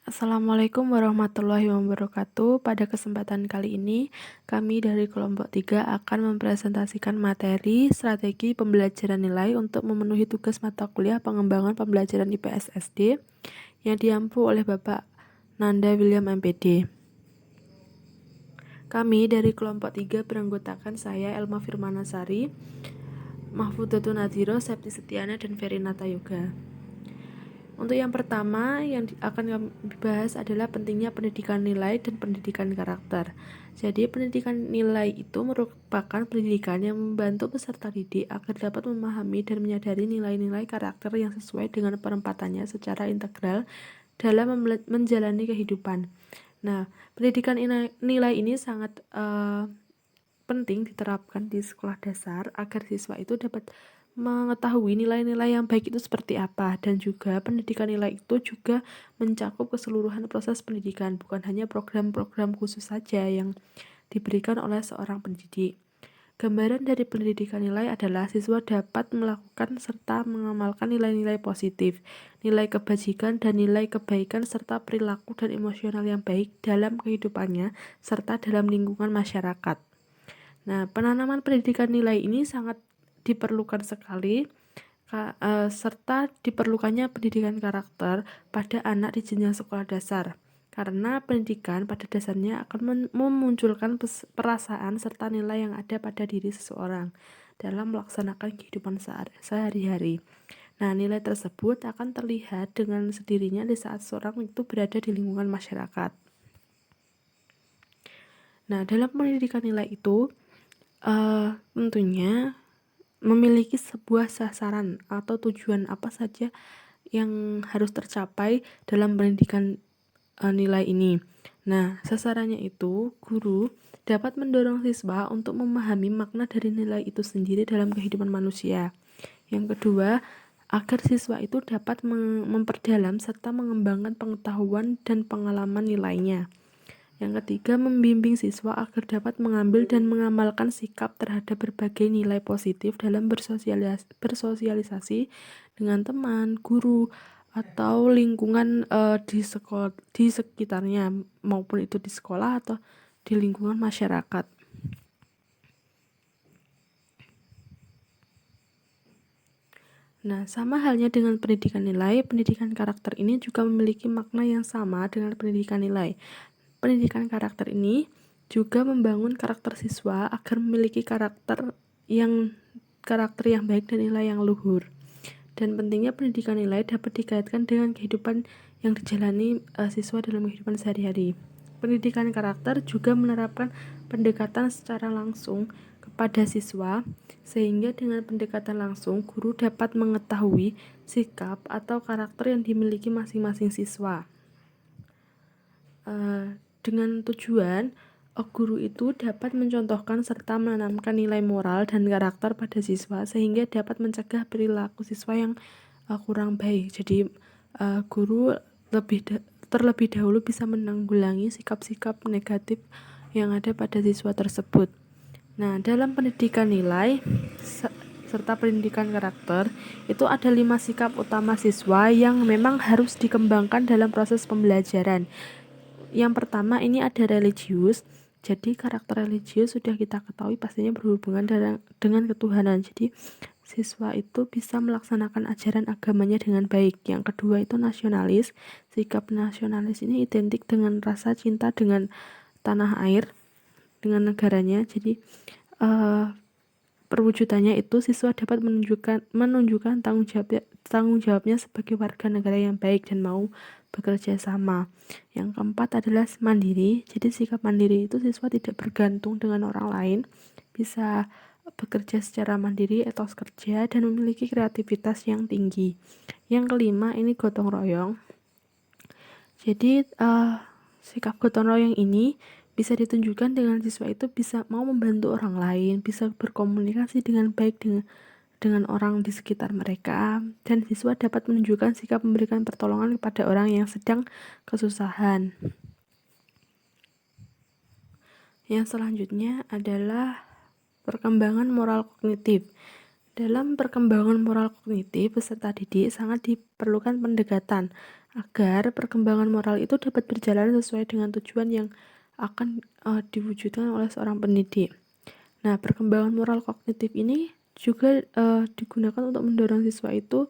Assalamualaikum warahmatullahi wabarakatuh. Pada kesempatan kali ini, kami dari kelompok 3 akan mempresentasikan materi strategi pembelajaran nilai untuk memenuhi tugas mata kuliah pengembangan pembelajaran IPS SD yang diampu oleh Bapak Nanda William MPD. Kami dari kelompok 3 beranggotakan saya Elma Firmanasari, Mahfudatul Nadhiro, Septi Setiana, dan Verinata Yoga. Untuk yang pertama yang akan kami bahas adalah pentingnya pendidikan nilai dan pendidikan karakter. Jadi pendidikan nilai itu merupakan pendidikan yang membantu peserta didik agar dapat memahami dan menyadari nilai-nilai karakter yang sesuai dengan penempatannya secara integral dalam menjalani kehidupan. Nah, pendidikan nilai ini sangat penting diterapkan di sekolah dasar agar siswa itu dapat mengetahui nilai-nilai yang baik itu seperti apa, dan juga pendidikan nilai itu juga mencakup keseluruhan proses pendidikan, bukan hanya program-program khusus saja yang diberikan oleh seorang pendidik. Gambaran dari pendidikan nilai adalah siswa dapat melakukan serta mengamalkan nilai-nilai positif, nilai kebajikan dan nilai kebaikan serta perilaku dan emosional yang baik dalam kehidupannya serta dalam lingkungan masyarakat. Nah, penanaman pendidikan nilai ini sangat diperlukan sekali, serta diperlukannya pendidikan karakter pada anak di jenjang sekolah dasar, karena pendidikan pada dasarnya akan memunculkan perasaan serta nilai yang ada pada diri seseorang dalam melaksanakan kehidupan sehari-hari. Nah, nilai tersebut akan terlihat dengan sendirinya di saat seseorang itu berada di lingkungan masyarakat. Nah, dalam pendidikan nilai itu tentunya memiliki sebuah sasaran atau tujuan apa saja yang harus tercapai dalam pendidikan nilai ini. Nah, sasarannya itu guru dapat mendorong siswa untuk memahami makna dari nilai itu sendiri dalam kehidupan manusia. Yang kedua, agar siswa itu dapat memperdalam serta mengembangkan pengetahuan dan pengalaman nilainya. Yang ketiga, membimbing siswa agar dapat mengambil dan mengamalkan sikap terhadap berbagai nilai positif dalam bersosialisasi dengan teman, guru, atau lingkungan di sekitarnya, maupun itu di sekolah atau di lingkungan masyarakat. Nah, sama halnya dengan pendidikan nilai, pendidikan karakter ini juga memiliki makna yang sama dengan pendidikan nilai. Pendidikan karakter ini juga membangun karakter siswa agar memiliki karakter yang baik dan nilai yang luhur. Dan pentingnya pendidikan nilai dapat dikaitkan dengan kehidupan yang dijalani siswa dalam kehidupan sehari-hari. Pendidikan karakter juga menerapkan pendekatan secara langsung kepada siswa, sehingga dengan pendekatan langsung guru dapat mengetahui sikap atau karakter yang dimiliki masing-masing siswa. Dengan tujuan guru itu dapat mencontohkan serta menanamkan nilai moral dan karakter pada siswa sehingga dapat mencegah perilaku siswa yang kurang baik. Jadi guru terlebih dahulu bisa menanggulangi sikap-sikap negatif yang ada pada siswa tersebut. Nah, dalam pendidikan nilai serta pendidikan karakter itu ada 5 sikap utama siswa yang memang harus dikembangkan dalam proses pembelajaran. Yang pertama ini ada religius. Jadi karakter religius sudah kita ketahui pastinya berhubungan dengan ketuhanan. Jadi siswa itu bisa melaksanakan ajaran agamanya dengan baik. Yang kedua itu nasionalis. Sikap nasionalis ini identik dengan rasa cinta dengan tanah air, dengan negaranya. Jadi perwujudannya itu siswa dapat menunjukkan tanggung jawabnya sebagai warga negara yang baik dan mau bekerja sama. Yang keempat adalah mandiri. Jadi sikap mandiri itu siswa tidak bergantung dengan orang lain, bisa bekerja secara mandiri, etos kerja, dan memiliki kreativitas yang tinggi. Yang kelima ini gotong royong. Jadi sikap gotong royong ini bisa ditunjukkan dengan siswa itu bisa mau membantu orang lain, bisa berkomunikasi dengan baik dengan orang di sekitar mereka, dan siswa dapat menunjukkan sikap memberikan pertolongan kepada orang yang sedang kesusahan. Yang selanjutnya adalah perkembangan moral kognitif. Dalam perkembangan moral kognitif, peserta didik sangat diperlukan pendekatan agar perkembangan moral itu dapat berjalan sesuai dengan tujuan yang akan diwujudkan oleh seorang pendidik. Nah, perkembangan moral kognitif ini juga digunakan untuk mendorong siswa itu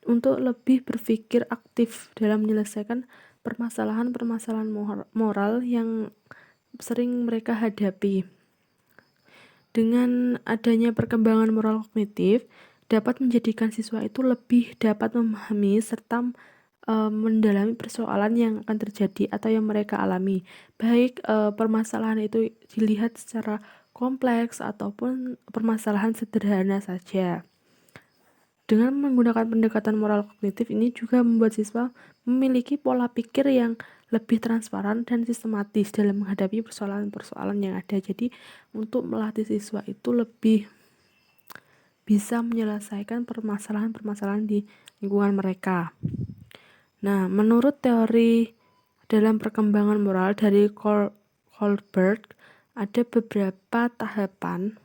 untuk lebih berpikir aktif dalam menyelesaikan permasalahan-permasalahan moral yang sering mereka hadapi. Dengan adanya perkembangan moral kognitif, dapat menjadikan siswa itu lebih dapat memahami serta mendalami persoalan yang akan terjadi atau yang mereka alami. Baik permasalahan itu dilihat secara kompleks ataupun permasalahan sederhana saja. Dengan menggunakan pendekatan moral kognitif ini juga membuat siswa memiliki pola pikir yang lebih transparan dan sistematis dalam menghadapi persoalan-persoalan yang ada. Jadi untuk melatih siswa itu lebih bisa menyelesaikan permasalahan-permasalahan di lingkungan mereka. Nah, menurut teori dalam perkembangan moral dari Kohlberg, ada beberapa tahapan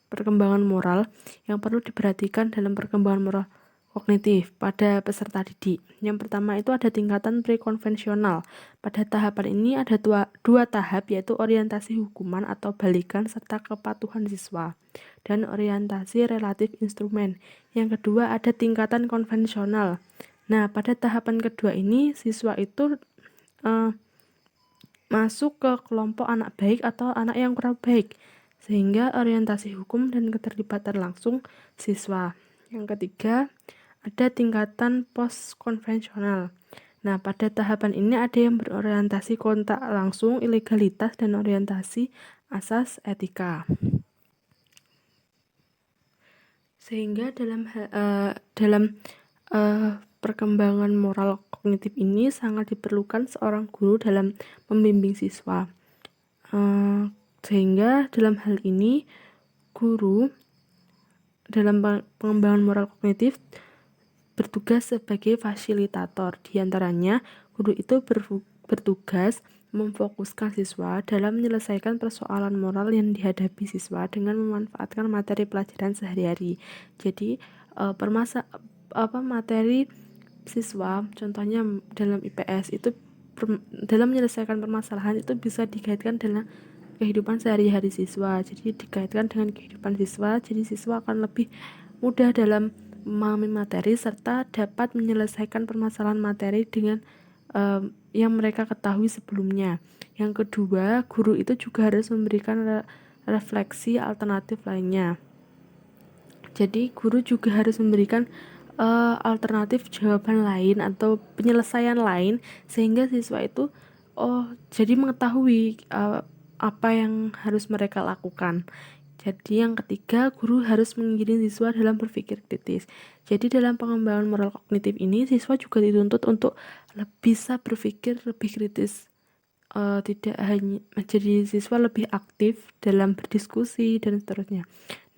perkembangan moral yang perlu diperhatikan dalam perkembangan moral kognitif pada peserta didik. Yang pertama itu ada tingkatan prekonvensional. Pada tahapan ini ada dua tahap, yaitu orientasi hukuman atau balikan serta kepatuhan siswa, dan orientasi relatif instrumen. Yang kedua ada tingkatan konvensional. Nah, pada tahapan kedua ini siswa itu masuk ke kelompok anak baik atau anak yang kurang baik, sehingga orientasi hukum dan keterlibatan langsung siswa. Yang ketiga, ada tingkatan post-konvensional. Nah, pada tahapan ini ada yang berorientasi kontak langsung, ilegalitas, dan orientasi asas etika. Sehingga dalam perkembangan moral kognitif ini sangat diperlukan seorang guru dalam membimbing siswa. Sehingga dalam hal ini guru dalam pengembangan moral kognitif bertugas sebagai fasilitator. Di antaranya, guru itu bertugas memfokuskan siswa dalam menyelesaikan persoalan moral yang dihadapi siswa dengan memanfaatkan materi pelajaran sehari-hari. Jadi materi siswa, contohnya dalam IPS itu dalam menyelesaikan permasalahan itu bisa dikaitkan dengan kehidupan sehari-hari siswa. Jadi dikaitkan dengan kehidupan siswa, jadi siswa akan lebih mudah dalam memahami materi serta dapat menyelesaikan permasalahan materi dengan yang mereka ketahui sebelumnya. Yang kedua, guru itu juga harus memberikan refleksi alternatif lainnya. Jadi guru juga harus memberikan alternatif jawaban lain atau penyelesaian lain, sehingga siswa itu jadi mengetahui apa yang harus mereka lakukan. Jadi yang ketiga, guru harus mengiringi siswa dalam berpikir kritis. Jadi dalam pengembangan moral kognitif ini, siswa juga dituntut untuk bisa berpikir lebih kritis. Tidak hanya menjadi siswa lebih aktif dalam berdiskusi dan seterusnya.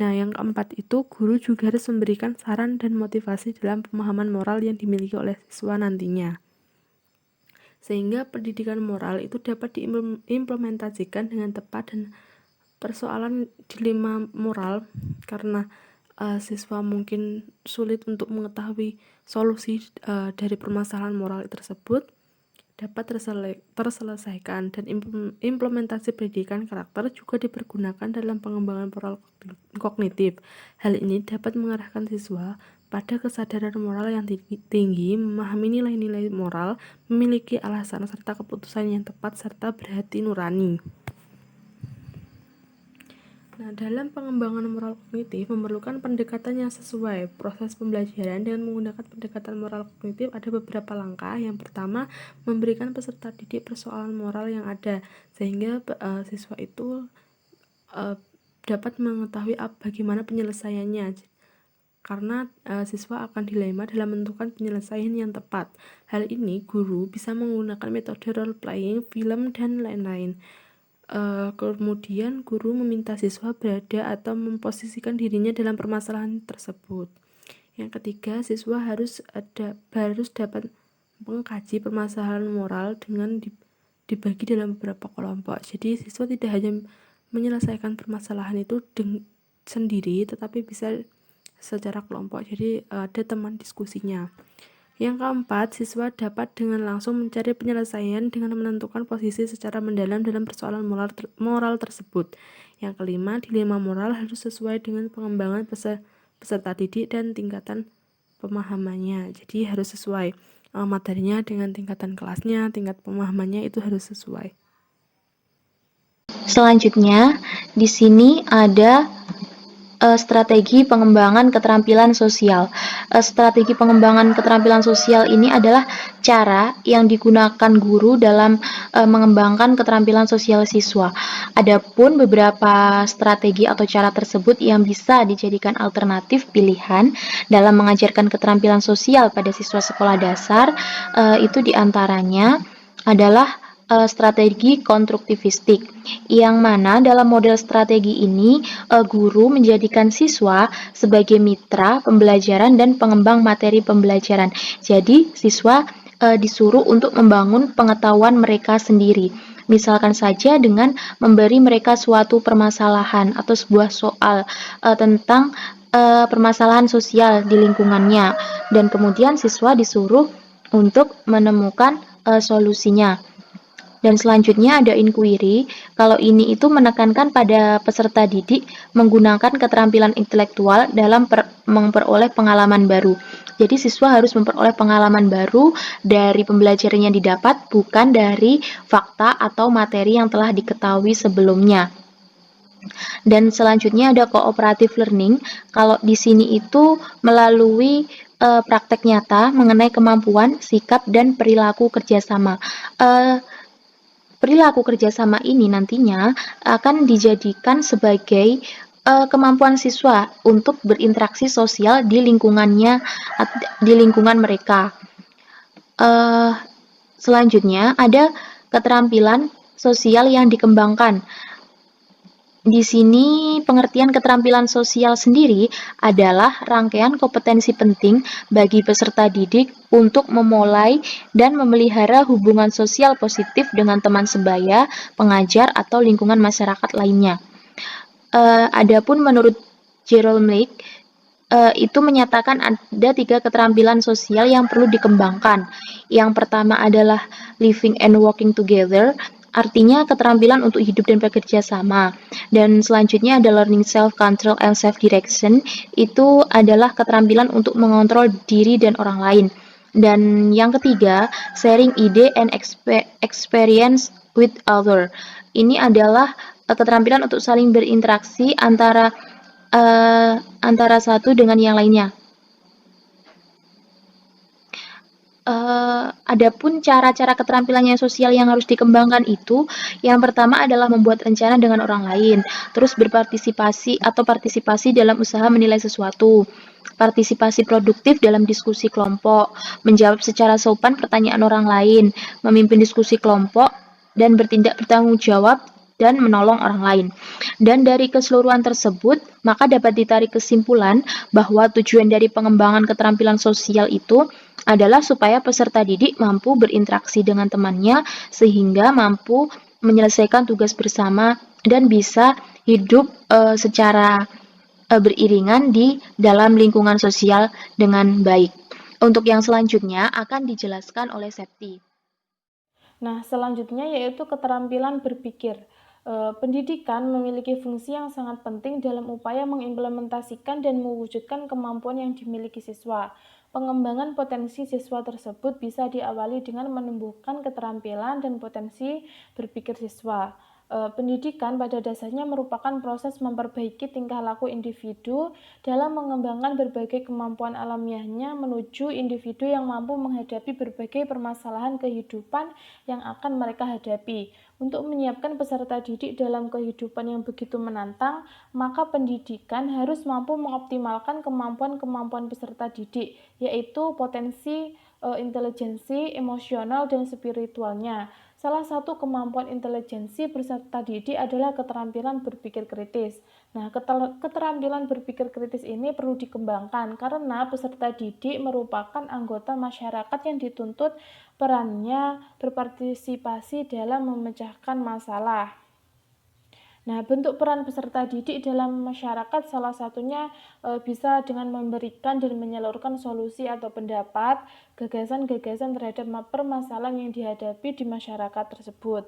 Nah, yang keempat itu guru juga harus memberikan saran dan motivasi dalam pemahaman moral yang dimiliki oleh siswa nantinya. Sehingga pendidikan moral itu dapat diimplementasikan dengan tepat dan persoalan dilema moral karena siswa mungkin sulit untuk mengetahui solusi dari permasalahan moral tersebut dapat terselesaikan, dan implementasi pendidikan karakter juga dipergunakan dalam pengembangan moral kognitif. Hal ini dapat mengarahkan siswa pada kesadaran moral yang tinggi, memahami nilai-nilai moral, memiliki alasan serta keputusan yang tepat, serta berhati nurani. Nah, dalam pengembangan moral kognitif memerlukan pendekatan yang sesuai. Proses pembelajaran dengan menggunakan pendekatan moral kognitif ada beberapa langkah. Yang pertama, memberikan peserta didik persoalan moral yang ada, sehingga siswa itu dapat mengetahui bagaimana penyelesaiannya. Karena siswa akan dilema dalam menentukan penyelesaian yang tepat. Hal ini guru bisa menggunakan metode role playing, film, dan lain-lain. Kemudian guru meminta siswa berada atau memposisikan dirinya dalam permasalahan tersebut. Yang ketiga, siswa harus dapat mengkaji permasalahan moral dengan dibagi dalam beberapa kelompok. Jadi siswa tidak hanya menyelesaikan permasalahan itu sendiri, tetapi bisa secara kelompok. Jadi ada teman diskusinya. Yang keempat, siswa dapat dengan langsung mencari penyelesaian dengan menentukan posisi secara mendalam dalam persoalan moral tersebut. Yang kelima, dilema moral harus sesuai dengan pengembangan peserta didik dan tingkatan pemahamannya. Jadi harus sesuai materinya dengan tingkatan kelasnya, tingkat pemahamannya itu harus sesuai. Selanjutnya, di sini ada strategi pengembangan keterampilan sosial. Strategi pengembangan keterampilan sosial ini adalah cara yang digunakan guru dalam mengembangkan keterampilan sosial siswa. Adapun beberapa strategi atau cara tersebut yang bisa dijadikan alternatif pilihan dalam mengajarkan keterampilan sosial pada siswa sekolah dasar, itu diantaranya adalah strategi konstruktivistik, yang mana dalam model strategi ini guru menjadikan siswa sebagai mitra pembelajaran dan pengembang materi pembelajaran. Jadi siswa disuruh untuk membangun pengetahuan mereka sendiri. Misalkan saja dengan memberi mereka suatu permasalahan atau sebuah soal tentang permasalahan sosial di lingkungannya, dan kemudian siswa disuruh untuk menemukan solusinya. Dan selanjutnya ada inquiry. Kalau ini itu menekankan pada peserta didik menggunakan keterampilan intelektual dalam memperoleh pengalaman baru. Jadi siswa harus memperoleh pengalaman baru dari pembelajaran yang didapat, bukan dari fakta atau materi yang telah diketahui sebelumnya. Dan selanjutnya ada cooperative learning. Kalau di sini itu melalui praktek nyata mengenai kemampuan, sikap, dan perilaku kerjasama. Perilaku kerjasama ini nantinya akan dijadikan sebagai kemampuan siswa untuk berinteraksi sosial di lingkungannya, di lingkungan mereka. Selanjutnya ada keterampilan sosial yang dikembangkan. Di sini pengertian keterampilan sosial sendiri adalah rangkaian kompetensi penting bagi peserta didik untuk memulai dan memelihara hubungan sosial positif dengan teman sebaya, pengajar, atau lingkungan masyarakat lainnya. Adapun menurut Gerald Mlake, itu menyatakan ada 3 keterampilan sosial yang perlu dikembangkan. Yang pertama adalah living and working together, artinya keterampilan untuk hidup dan bekerja sama. Dan selanjutnya ada learning self-control and self-direction, itu adalah keterampilan untuk mengontrol diri dan orang lain. Dan yang ketiga, sharing ide and experience with other. Ini adalah keterampilan untuk saling berinteraksi antara satu dengan yang lainnya. Adapun cara-cara keterampilannya sosial yang harus dikembangkan itu, yang pertama adalah membuat rencana dengan orang lain, terus berpartisipasi atau partisipasi dalam usaha menilai sesuatu, partisipasi produktif dalam diskusi kelompok, menjawab secara sopan pertanyaan orang lain, memimpin diskusi kelompok, dan bertindak bertanggung jawab dan menolong orang lain. Dan dari keseluruhan tersebut, maka dapat ditarik kesimpulan bahwa tujuan dari pengembangan keterampilan sosial itu adalah supaya peserta didik mampu berinteraksi dengan temannya sehingga mampu menyelesaikan tugas bersama dan bisa hidup secara beriringan di dalam lingkungan sosial dengan baik. Untuk yang selanjutnya akan dijelaskan oleh Septi. Nah, selanjutnya yaitu keterampilan berpikir. Pendidikan memiliki fungsi yang sangat penting dalam upaya mengimplementasikan dan mewujudkan kemampuan yang dimiliki siswa. Pengembangan potensi siswa tersebut bisa diawali dengan menumbuhkan keterampilan dan potensi berpikir siswa. Pendidikan pada dasarnya merupakan proses memperbaiki tingkah laku individu dalam mengembangkan berbagai kemampuan alamiahnya menuju individu yang mampu menghadapi berbagai permasalahan kehidupan yang akan mereka hadapi. Untuk menyiapkan peserta didik dalam kehidupan yang begitu menantang, maka pendidikan harus mampu mengoptimalkan kemampuan-kemampuan peserta didik, yaitu potensi intelijensi, emosional, dan spiritualnya. Salah satu kemampuan intelijensi peserta didik adalah keterampilan berpikir kritis. Nah, keterampilan berpikir kritis ini perlu dikembangkan karena peserta didik merupakan anggota masyarakat yang dituntut perannya berpartisipasi dalam memecahkan masalah. Nah, bentuk peran peserta didik dalam masyarakat salah satunya bisa dengan memberikan dan menyalurkan solusi atau pendapat, gagasan-gagasan terhadap permasalahan yang dihadapi di masyarakat tersebut.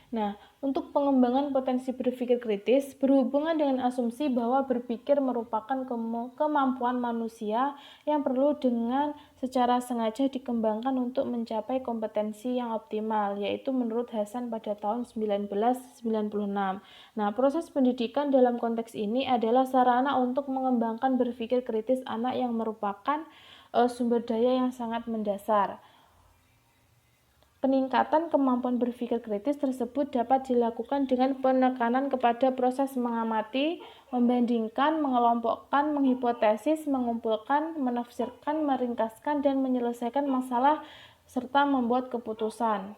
Nah, untuk pengembangan potensi berpikir kritis berhubungan dengan asumsi bahwa berpikir merupakan kemampuan manusia yang perlu dengan secara sengaja dikembangkan untuk mencapai kompetensi yang optimal, yaitu menurut Hasan pada tahun 1996. Nah, proses pendidikan dalam konteks ini adalah sarana untuk mengembangkan berpikir kritis anak yang merupakan sumber daya yang sangat mendasar. Peningkatan kemampuan berpikir kritis tersebut dapat dilakukan dengan penekanan kepada proses mengamati, membandingkan, mengelompokkan, menghipotesis, mengumpulkan, menafsirkan, meringkaskan, dan menyelesaikan masalah serta membuat keputusan.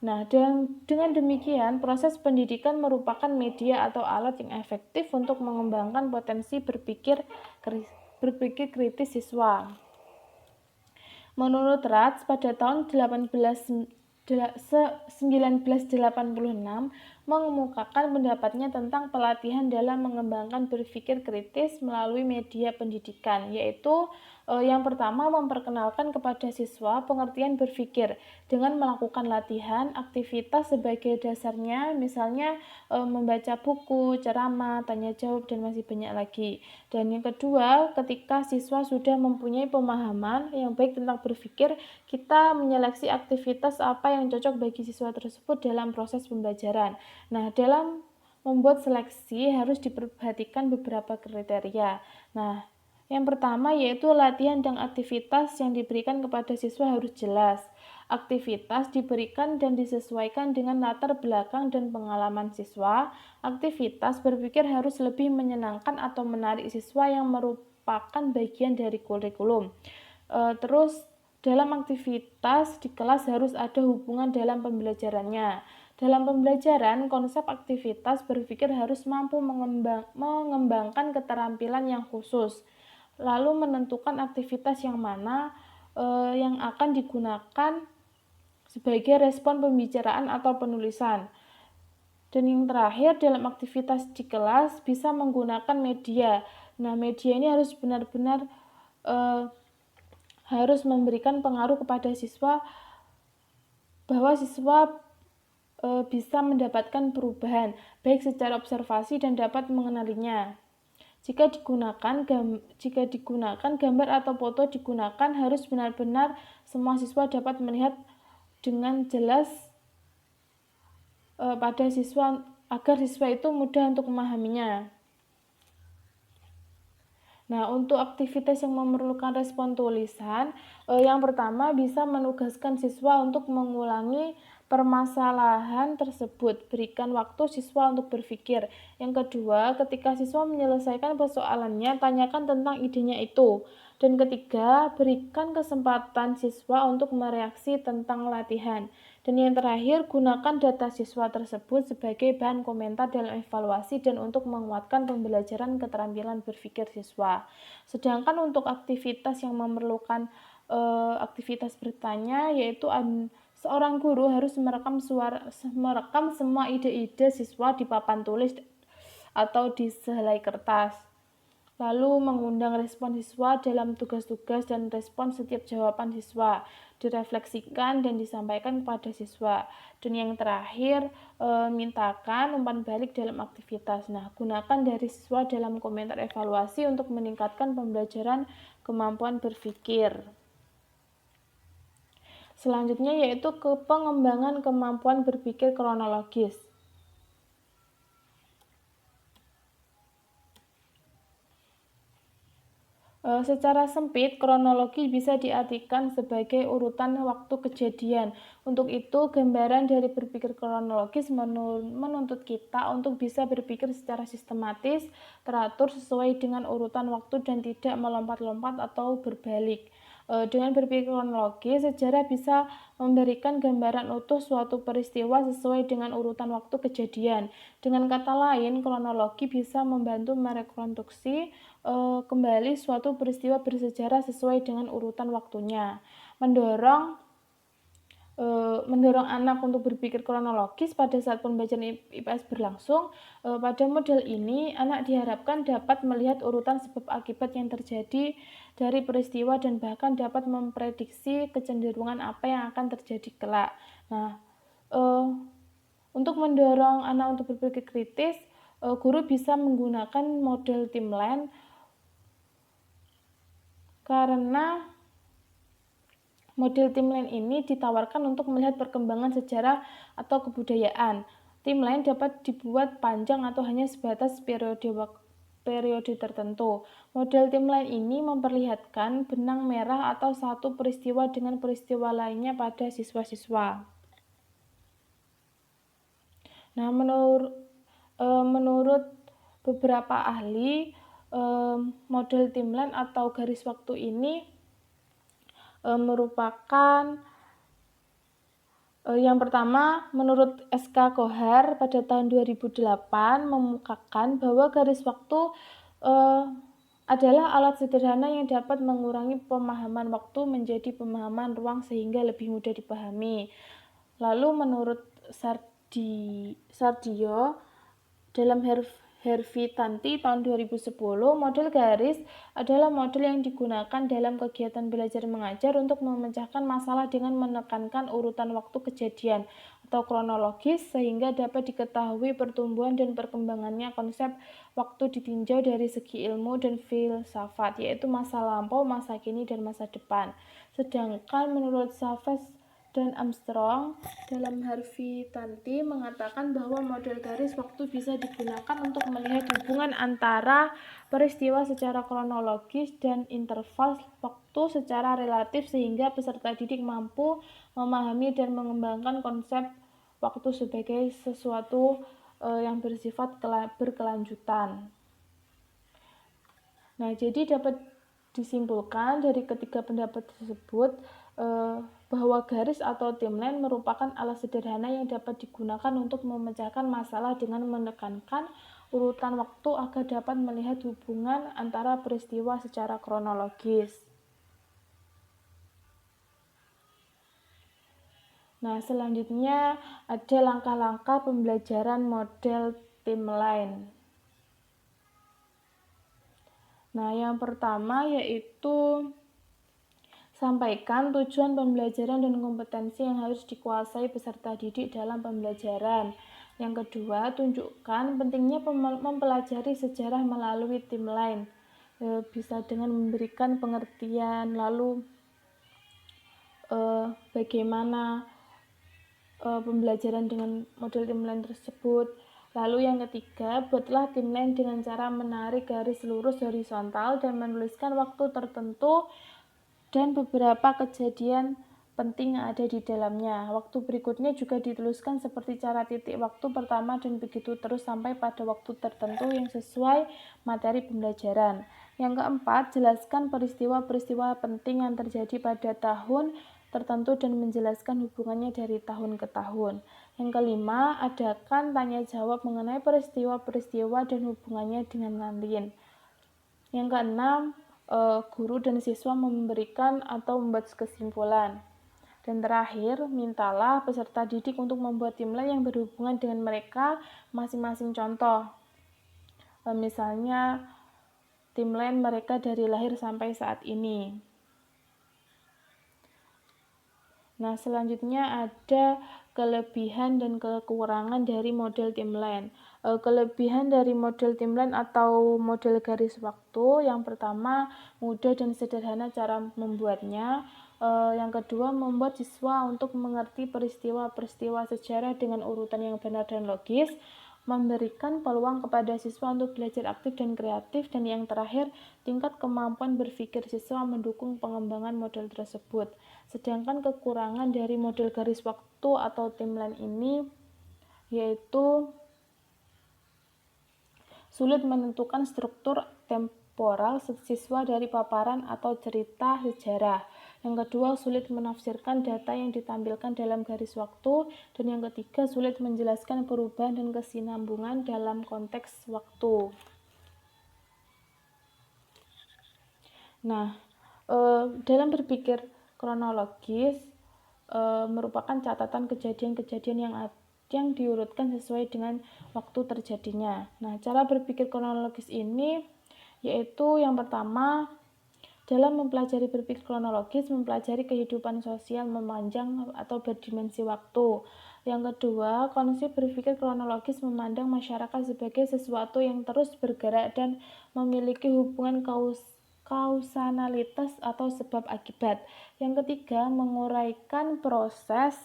Nah, dengan demikian, proses pendidikan merupakan media atau alat yang efektif untuk mengembangkan potensi berpikir kritis siswa. Menurut Ratz, pada tahun 1986 mengemukakan pendapatnya tentang pelatihan dalam mengembangkan berpikir kritis melalui media pendidikan, yaitu yang pertama memperkenalkan kepada siswa pengertian berpikir dengan melakukan latihan, aktivitas sebagai dasarnya, misalnya membaca buku, ceramah, tanya jawab, dan masih banyak lagi. Dan yang kedua, ketika siswa sudah mempunyai pemahaman yang baik tentang berpikir, kita menyeleksi aktivitas apa yang cocok bagi siswa tersebut dalam proses pembelajaran. Nah, dalam membuat seleksi harus diperhatikan beberapa kriteria. Nah, yang pertama yaitu latihan dan aktivitas yang diberikan kepada siswa harus jelas. Aktivitas diberikan dan disesuaikan dengan latar belakang dan pengalaman siswa. Aktivitas berpikir harus lebih menyenangkan atau menarik siswa yang merupakan bagian dari kurikulum. Terus dalam aktivitas di kelas harus ada hubungan dalam pembelajarannya. Dalam pembelajaran, konsep aktivitas berpikir harus mampu mengembangkan keterampilan yang khusus, lalu menentukan aktivitas yang mana yang akan digunakan sebagai respon pembicaraan atau penulisan. Dan yang terakhir, dalam aktivitas di kelas bisa menggunakan media. Nah, media ini harus benar-benar harus memberikan pengaruh kepada siswa bahwa siswa bisa mendapatkan perubahan baik secara observasi dan dapat mengenalinya. Jika digunakan gambar atau foto digunakan harus benar-benar semua siswa dapat melihat dengan jelas pada siswa agar siswa itu mudah untuk memahaminya. Nah, untuk aktivitas yang memerlukan respon tulisan, yang pertama bisa menugaskan siswa untuk mengulangi permasalahan tersebut. Berikan waktu siswa untuk berpikir. Yang kedua, ketika siswa menyelesaikan persoalannya, tanyakan tentang idenya itu. Dan ketiga, berikan kesempatan siswa untuk mereaksi tentang latihan. Dan yang terakhir, gunakan data siswa tersebut sebagai bahan komentar dalam evaluasi dan untuk menguatkan pembelajaran keterampilan berpikir siswa. Sedangkan untuk aktivitas yang memerlukan aktivitas bertanya, yaitu seorang guru harus merekam semua ide-ide siswa di papan tulis atau di sehelai kertas. Lalu mengundang respon siswa dalam tugas-tugas dan respon setiap jawaban siswa, direfleksikan dan disampaikan kepada siswa. Dan yang terakhir, mintakan umpan balik dalam aktivitas. Nah, gunakan dari siswa dalam komentar evaluasi untuk meningkatkan pembelajaran kemampuan berpikir. Selanjutnya yaitu pengembangan kemampuan berpikir kronologis. Secara sempit, kronologi bisa diartikan sebagai urutan waktu kejadian. Untuk itu, gambaran dari berpikir kronologis menuntut kita untuk bisa berpikir secara sistematis, teratur sesuai dengan urutan waktu dan tidak melompat-lompat atau berbalik. Dengan berpikir kronologis, sejarah bisa memberikan gambaran utuh suatu peristiwa sesuai dengan urutan waktu kejadian. Dengan kata lain, kronologi bisa membantu merekonstruksi kembali suatu peristiwa bersejarah sesuai dengan urutan waktunya, mendorong mendorong anak untuk berpikir kronologis pada saat pembelajaran IPS berlangsung. Pada model ini, anak diharapkan dapat melihat urutan sebab akibat yang terjadi dari peristiwa dan bahkan dapat memprediksi kecenderungan apa yang akan terjadi kelak. Nah, untuk mendorong anak untuk berpikir kritis, guru bisa menggunakan model timeline karena model timeline ini ditawarkan untuk melihat perkembangan sejarah atau kebudayaan. Timeline dapat dibuat panjang atau hanya sebatas periode tertentu. Model timeline ini memperlihatkan benang merah atau satu peristiwa dengan peristiwa lainnya pada siswa-siswa. Nah, menurut beberapa ahli, model timeline atau garis waktu ini merupakan yang pertama, menurut SK Kohar pada tahun 2008 memukakan bahwa garis waktu adalah alat sederhana yang dapat mengurangi pemahaman waktu menjadi pemahaman ruang sehingga lebih mudah dipahami. Lalu menurut Sardio dalam Hervi Tanti tahun 2010, model garis adalah model yang digunakan dalam kegiatan belajar mengajar untuk memecahkan masalah dengan menekankan urutan waktu kejadian atau kronologis sehingga dapat diketahui pertumbuhan dan perkembangannya konsep waktu ditinjau dari segi ilmu dan filsafat, yaitu masa lampau, masa kini, dan masa depan. Sedangkan menurut Savage dan Armstrong dalam Hervi Tanti mengatakan bahwa model garis waktu bisa digunakan untuk melihat hubungan antara peristiwa secara kronologis dan interval waktu secara relatif sehingga peserta didik mampu memahami dan mengembangkan konsep waktu sebagai sesuatu yang bersifat berkelanjutan. Nah, jadi dapat disimpulkan dari ketiga pendapat tersebut bahwa garis atau timeline merupakan alat sederhana yang dapat digunakan untuk memecahkan masalah dengan menekankan urutan waktu agar dapat melihat hubungan antara peristiwa secara kronologis. Nah, selanjutnya ada langkah-langkah pembelajaran model timeline. Nah, yang pertama yaitu sampaikan tujuan pembelajaran dan kompetensi yang harus dikuasai peserta didik dalam pembelajaran. Yang kedua, tunjukkan pentingnya mempelajari sejarah melalui timeline. Bisa dengan memberikan pengertian, lalu bagaimana pembelajaran dengan model timeline tersebut. Lalu yang ketiga, buatlah timeline dengan cara menarik garis lurus horizontal dan menuliskan waktu tertentu dan beberapa kejadian penting yang ada di dalamnya. Waktu berikutnya juga dituliskan seperti cara titik waktu pertama dan begitu terus sampai pada waktu tertentu yang sesuai materi pembelajaran. Yang keempat, jelaskan peristiwa-peristiwa penting yang terjadi pada tahun tertentu dan menjelaskan hubungannya dari tahun ke tahun. Yang kelima, adakan tanya jawab mengenai peristiwa-peristiwa dan hubungannya dengan lain. Yang keenam, guru dan siswa memberikan atau membuat kesimpulan. Dan terakhir, mintalah peserta didik untuk membuat timeline yang berhubungan dengan mereka masing-masing contoh. Misalnya, timeline mereka dari lahir sampai saat ini. Nah, selanjutnya ada kelebihan dan kekurangan dari model timeline. Kelebihan dari model timeline atau model garis waktu, yang pertama, mudah dan sederhana cara membuatnya. Yang kedua, membuat siswa untuk mengerti peristiwa-peristiwa sejarah dengan urutan yang benar dan logis, memberikan peluang kepada siswa untuk belajar aktif dan kreatif, dan yang terakhir, tingkat kemampuan berpikir siswa mendukung pengembangan model tersebut. Sedangkan kekurangan dari model garis waktu atau timeline ini yaitu sulit menentukan struktur temporal siswa dari paparan atau cerita sejarah. Yang kedua, sulit menafsirkan data yang ditampilkan dalam garis waktu. Dan yang ketiga, sulit menjelaskan perubahan dan kesinambungan dalam konteks waktu. Nah, dalam berpikir kronologis, merupakan catatan kejadian-kejadian yang diurutkan sesuai dengan waktu terjadinya. Nah, cara berpikir kronologis ini yaitu yang pertama, dalam mempelajari berpikir kronologis, mempelajari kehidupan sosial memanjang atau berdimensi waktu. Yang kedua, konsep berpikir kronologis memandang masyarakat sebagai sesuatu yang terus bergerak dan memiliki hubungan kausanalitas atau sebab akibat. Yang ketiga, menguraikan proses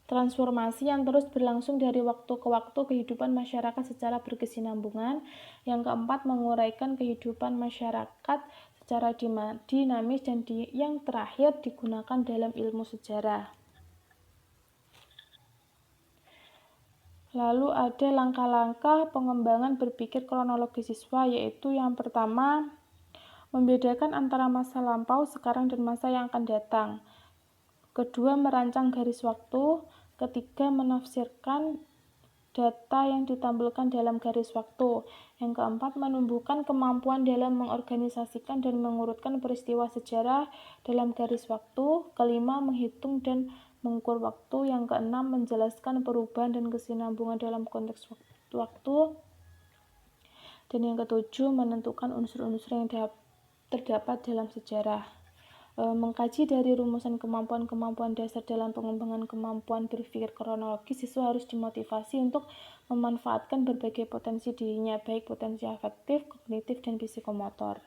transformasi yang terus berlangsung dari waktu ke waktu kehidupan masyarakat secara berkesinambungan. Yang keempat, menguraikan kehidupan masyarakat secara dinamis, dan yang terakhir digunakan dalam ilmu sejarah. Lalu ada langkah-langkah pengembangan berpikir kronologis siswa, yaitu yang pertama, membedakan antara masa lampau, sekarang, dan masa yang akan datang. Kedua, merancang garis waktu. Ketiga, menafsirkan data yang ditampilkan dalam garis waktu. Yang keempat, menumbuhkan kemampuan dalam mengorganisasikan dan mengurutkan peristiwa sejarah dalam garis waktu. Kelima, menghitung dan mengukur waktu. Yang keenam, menjelaskan perubahan dan kesinambungan dalam konteks waktu. Dan yang ketujuh, menentukan unsur-unsur yang terdapat dalam sejarah. Mengkaji dari rumusan kemampuan-kemampuan dasar dalam pengembangan kemampuan berpikir kronologis, siswa harus dimotivasi untuk memanfaatkan berbagai potensi dirinya, baik potensi afektif, kognitif, dan psikomotor.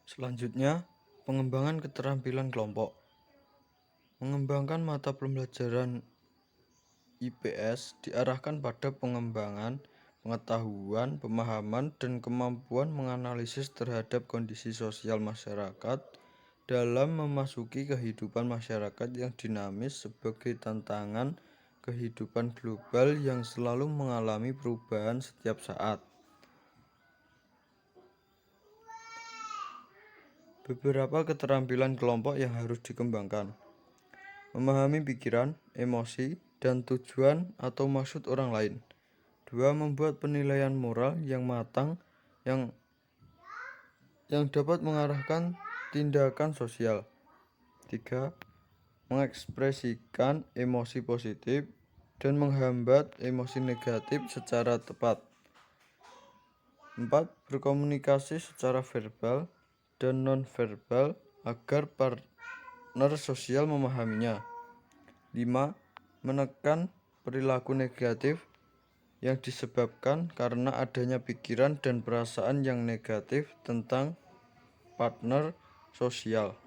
Selanjutnya, pengembangan keterampilan kelompok. Mengembangkan mata pembelajaran IPS diarahkan pada pengembangan pengetahuan, pemahaman, dan kemampuan menganalisis terhadap kondisi sosial masyarakat dalam memasuki kehidupan masyarakat yang dinamis sebagai tantangan kehidupan global yang selalu mengalami perubahan setiap saat. Beberapa keterampilan kelompok yang harus dikembangkan: memahami pikiran, emosi, dan tujuan atau maksud orang lain. 2. Membuat penilaian moral yang matang yang dapat mengarahkan tindakan sosial. 3. Mengekspresikan emosi positif dan menghambat emosi negatif secara tepat. 4. Berkomunikasi secara verbal dan non-verbal agar partner sosial memahaminya. 5. Menekan perilaku negatif yang disebabkan karena adanya pikiran dan perasaan yang negatif tentang partner sosial.